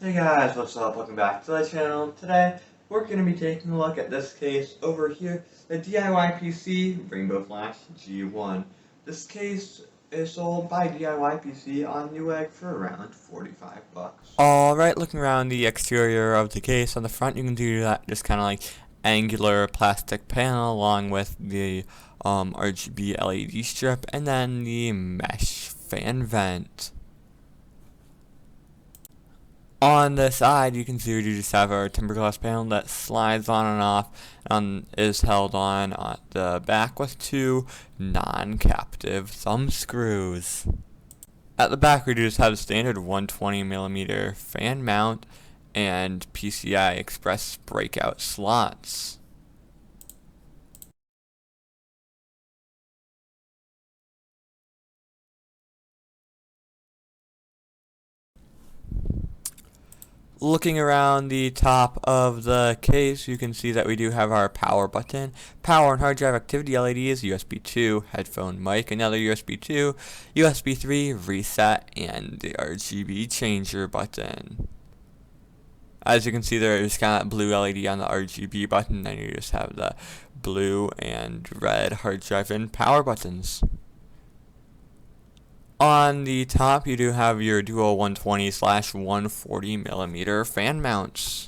Hey guys, what's up? Welcome back to the channel. Today, we're going to be taking a look at this case over here, the DIY PC Rainbowflash G1. This case is sold by DIY PC on Newegg for around 45 bucks. Alright, looking around the exterior of the case, on the front you can do that just kind of like angular plastic panel along with the RGB LED strip and then the mesh fan vent. On the side you can see we do just have our timber glass panel that slides on and off and is held on at the back with two non-captive thumb screws. At the back we just have a standard 120mm fan mount and PCI Express breakout slots. Looking around the top of the case, you can see that we do have our power button, power and hard drive activity LEDs, USB 2, headphone mic, another USB 2, USB 3, reset, and the RGB changer button. As you can see, there is kind of blue LED on the RGB button, and you just have the blue and red hard drive and power buttons. On the top, you do have your dual 120/140mm fan mounts.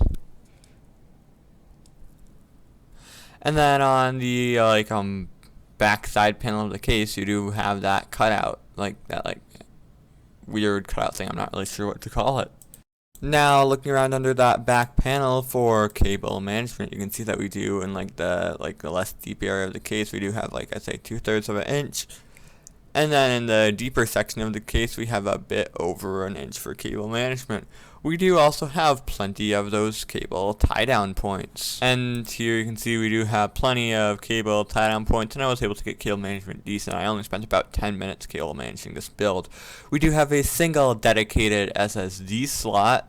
And then on the back side panel of the case, you do have that cutout, that weird cutout thing. I'm not really sure what to call it. Now, looking around under that back panel for cable management, you can see that we do in the less deep area of the case, we do have I'd say 2/3 of an inch. And then in the deeper section of the case, we have a bit over an inch for cable management. We do also have plenty of those cable tie-down points. And here you can see we do have plenty of cable tie-down points, and I was able to get cable management decent. I only spent about 10 minutes cable managing this build. We do have a single dedicated SSD slot,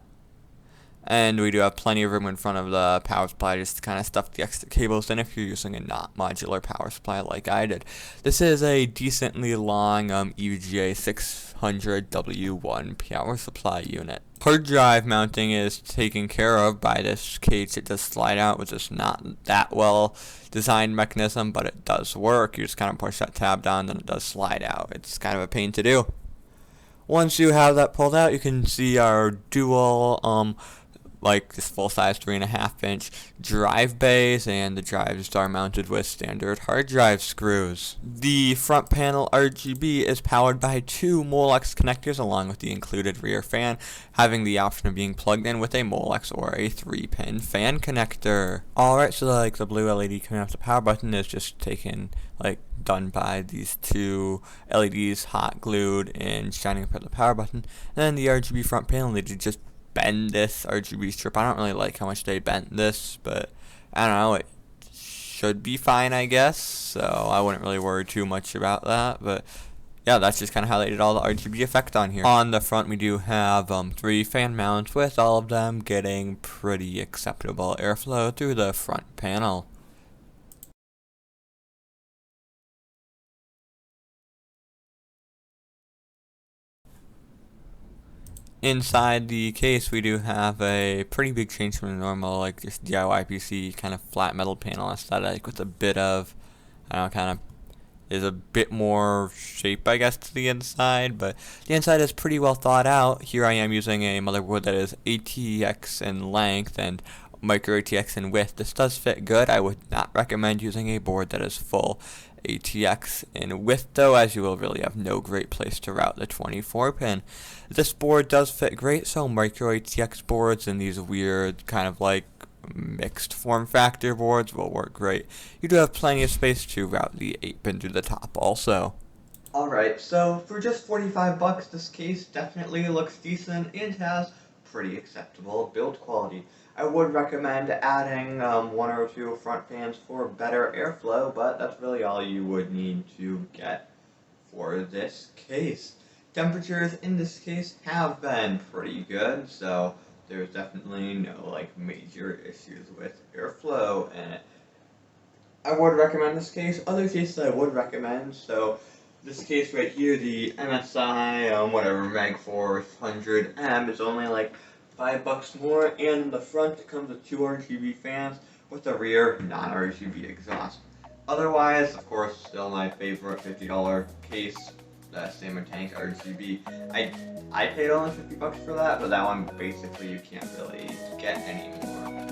and we do have plenty of room in front of the power supply just to kind of stuff the extra cables in if you're using a not modular power supply like I did. This is a decently long EVGA 600W1 power supply unit. Hard drive mounting is taken care of by this case. It does slide out with this not that well designed mechanism, but it does work. You just kind of push that tab down and it does slide out. It's kind of a pain to do. Once you have that pulled out, you can see our dual this full-size 3.5-inch drive bays, and the drives are mounted with standard hard drive screws. The front panel RGB is powered by two Molex connectors along with the included rear fan, having the option of being plugged in with a Molex or a 3-pin fan connector. Alright, so the blue LED coming off the power button is just done by these two LEDs hot glued and shining up at the power button. And then the RGB front panel, they did just bend this RGB strip. I don't really like how much they bent this, but I don't know, it should be fine, I guess, so I wouldn't really worry too much about that. But yeah, that's just kind of how they did all the RGB effect on here. On the front, we do have 3 fan mounts, with all of them getting pretty acceptable airflow through the front panel. Inside the case, we do have a pretty big change from the normal, just DIY PC kind of flat metal panel aesthetic with a bit of, I don't know, kind of is a bit more shape, I guess, to the inside, but the inside is pretty well thought out. Here I am using a motherboard that is ATX in length and micro ATX in width. This does fit good. I would not recommend using a board that is full ATX in width though, as you will really have no great place to route the 24-pin. This board does fit great, so micro ATX boards and these weird kind of mixed form factor boards will work great. You do have plenty of space to route the 8-pin to the top also. Alright, so for just 45 bucks, this case definitely looks decent and has pretty acceptable build quality. I would recommend adding 1 or 2 front fans for better airflow, but that's really all you would need to get for this case. Temperatures in this case have been pretty good, so there's definitely no major issues with airflow in it. I would recommend this case. Other cases I would recommend, so this case right here, the MSI, whatever, Mag 400M is only $5 more, and in the front it comes with 2 RGB fans with a rear non-RGB exhaust. Otherwise, of course, still my favorite $50 case, the Salmon Tank RGB. I paid only $50 for that, but that one basically you can't really get anymore.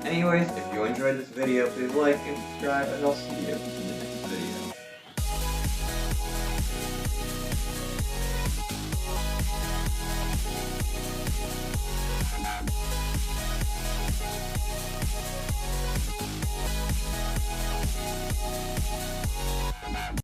Anyways, if you enjoyed this video, please like and subscribe, and I'll see you in the next video.